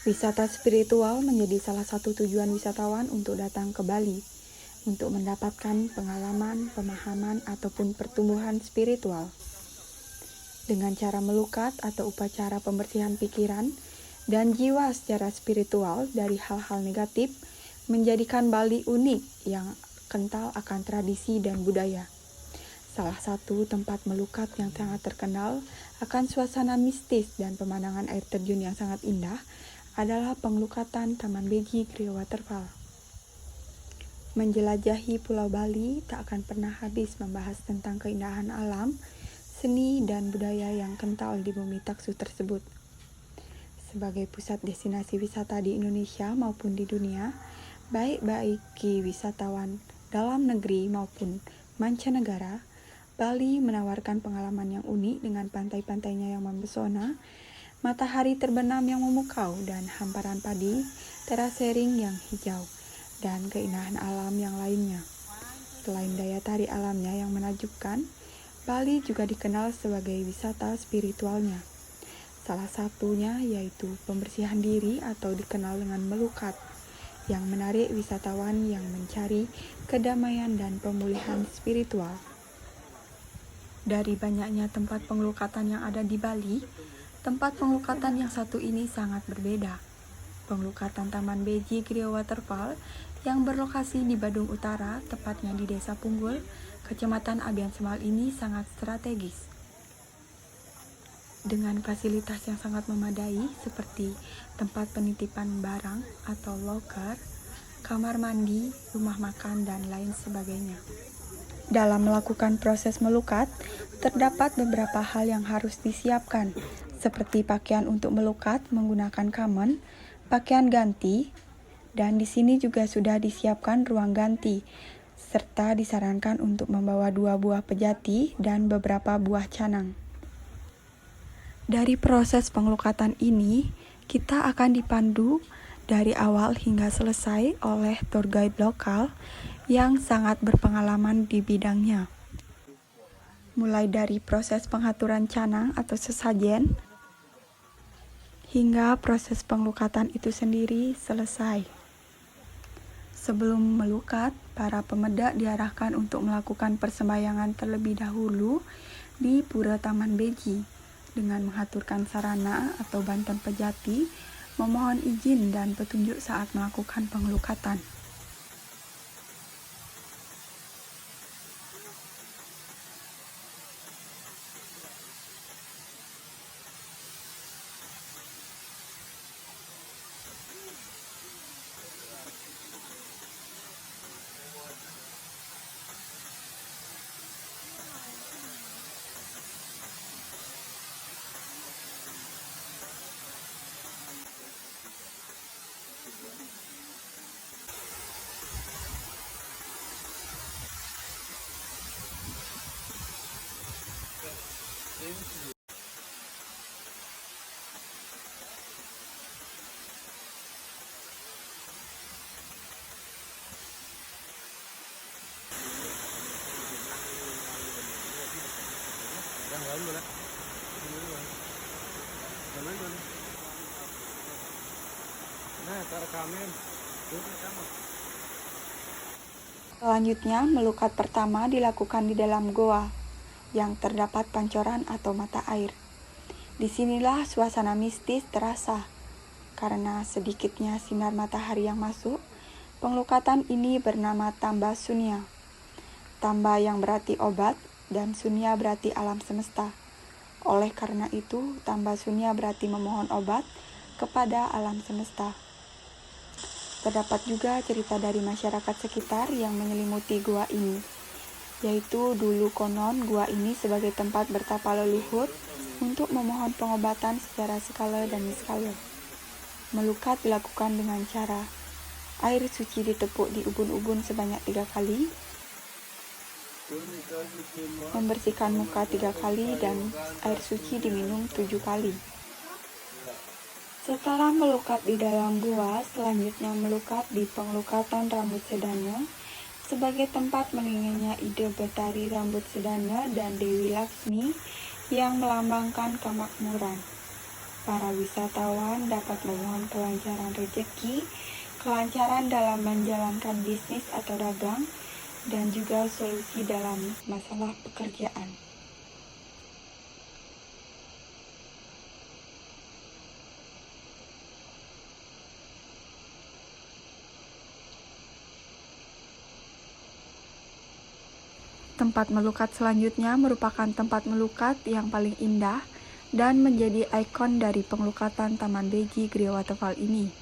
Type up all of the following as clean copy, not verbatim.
Wisata spiritual menjadi salah satu tujuan wisatawan untuk datang ke Bali, untuk mendapatkan pengalaman, pemahaman, ataupun pertumbuhan spiritual. Dengan cara melukat atau upacara pembersihan pikiran dan jiwa secara spiritual dari hal-hal negatif, menjadikan Bali unik yang kental akan tradisi dan budaya. Salah satu tempat melukat yang sangat terkenal akan suasana mistis dan pemandangan air terjun yang sangat indah adalah pengelukatan Taman Beji Griya Waterfall. Menjelajahi Pulau Bali tak akan pernah habis membahas tentang keindahan alam, seni, dan budaya yang kental di bumi Taksu tersebut. Sebagai pusat destinasi wisata di Indonesia maupun di dunia, baik bagi wisatawan dalam negeri maupun mancanegara, Bali menawarkan pengalaman yang unik dengan pantai-pantainya yang mempesona, matahari terbenam yang memukau, dan hamparan padi, terasering yang hijau, dan keindahan alam yang lainnya. Selain daya tarik alamnya yang menakjubkan, Bali juga dikenal sebagai wisata spiritualnya. Salah satunya yaitu pembersihan diri atau dikenal dengan melukat, yang menarik wisatawan yang mencari kedamaian dan pemulihan spiritual. Dari banyaknya tempat pengelukatan yang ada di Bali, tempat pengelukatan yang satu ini sangat berbeda. Pengelukatan Taman Beji Griya Waterfall yang berlokasi di Badung Utara, tepatnya di Desa Punggul, Kecamatan Abian Semal ini sangat strategis. Dengan fasilitas yang sangat memadai seperti tempat penitipan barang atau loker, kamar mandi, rumah makan, dan lain sebagainya. Dalam melakukan proses melukat, terdapat beberapa hal yang harus disiapkan, seperti pakaian untuk melukat menggunakan kamen, pakaian ganti, dan di sini juga sudah disiapkan ruang ganti, serta disarankan untuk membawa 2 buah pejati dan beberapa buah canang. Dari proses pengelukatan ini, kita akan dipandu dari awal hingga selesai oleh tour guide lokal yang sangat berpengalaman di bidangnya. Mulai dari proses pengaturan canang atau sesajen, hingga proses pengelukatan itu sendiri selesai. Sebelum melukat, para pemedak diarahkan untuk melakukan persembahyangan terlebih dahulu di Pura Taman Beji, dengan mengaturkan sarana atau banten pejati, memohon izin dan petunjuk saat melakukan pengelukatan. Selanjutnya, melukat pertama dilakukan di dalam goa, yang terdapat pancoran atau mata air. Disinilah suasana mistis terasa, karena sedikitnya sinar matahari yang masuk. Pengelukatan ini bernama Tamba Sunya. Tamba yang berarti obat, dan Sunya berarti alam semesta. Oleh karena itu, Tamba Sunya berarti memohon obat kepada alam semesta. Terdapat juga cerita dari masyarakat sekitar yang menyelimuti gua ini, yaitu dulu konon gua ini sebagai tempat bertapa leluhur untuk memohon pengobatan secara skala demi skala. Melukat dilakukan dengan cara air suci ditepuk di ubun-ubun sebanyak 3 kali, membersihkan muka 3 kali, dan air suci diminum 7 kali. Setelah melukat di dalam gua, selanjutnya melukat di pengelukatan rambut sedana sebagai tempat menginginnya ide Betari rambut sedana dan Dewi Laksmi yang melambangkan kemakmuran. Para wisatawan dapat memohon kelancaran rezeki, kelancaran dalam menjalankan bisnis atau dagang, dan juga solusi dalam masalah pekerjaan. Tempat melukat selanjutnya merupakan tempat melukat yang paling indah dan menjadi ikon dari pengelukatan Taman Beji Gria Waterfall ini.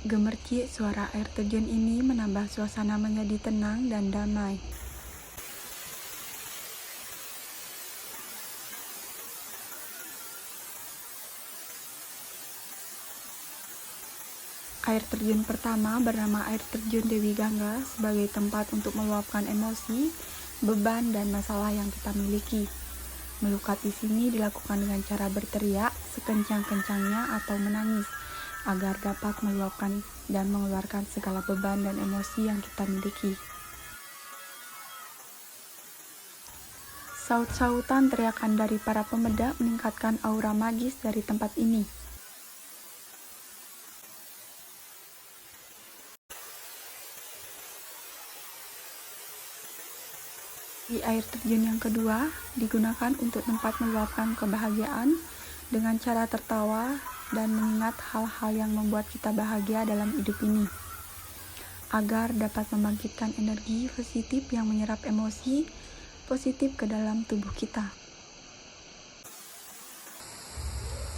Gemercik suara air terjun ini menambah suasana menjadi tenang dan damai. Air terjun pertama bernama air terjun Dewi Gangga sebagai tempat untuk meluapkan emosi, beban, dan masalah yang kita miliki. Melukat di sini dilakukan dengan cara berteriak sekencang-kencangnya atau menangis agar dapat meluapkan dan mengeluarkan segala beban dan emosi yang kita miliki. Saut-sautan teriakan dari para pemuda meningkatkan aura magis dari tempat ini. Di air terjun yang kedua digunakan untuk tempat meluapkan kebahagiaan dengan cara tertawa dan mengingat hal-hal yang membuat kita bahagia dalam hidup ini, agar dapat membangkitkan energi positif yang menyerap emosi positif ke dalam tubuh kita.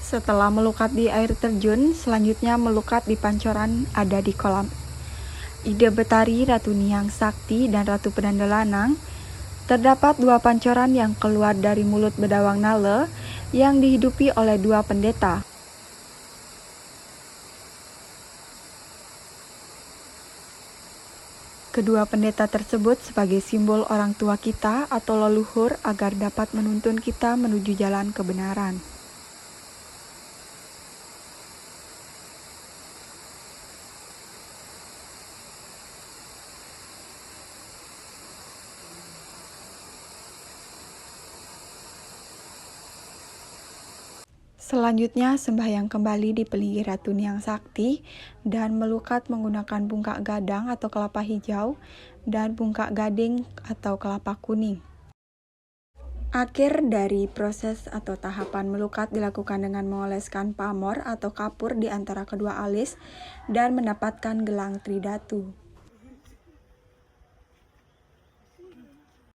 Setelah melukat di air terjun, selanjutnya melukat di pancoran ada di kolam. Ida Betari, Ratu Niang Sakti, dan Ratu Pedanda Lanang. Terdapat dua pancoran yang keluar dari mulut Bedawang Nale yang dihidupi oleh dua pendeta. Kedua pendeta tersebut sebagai simbol orang tua kita atau leluhur agar dapat menuntun kita menuju jalan kebenaran. Selanjutnya, sembahyang kembali di Peligi Ratu Niang Sakti dan melukat menggunakan bungkak gadang atau kelapa hijau dan bungkak gading atau kelapa kuning. Akhir dari proses atau tahapan melukat dilakukan dengan mengoleskan pamor atau kapur di antara kedua alis dan mendapatkan gelang tridatu.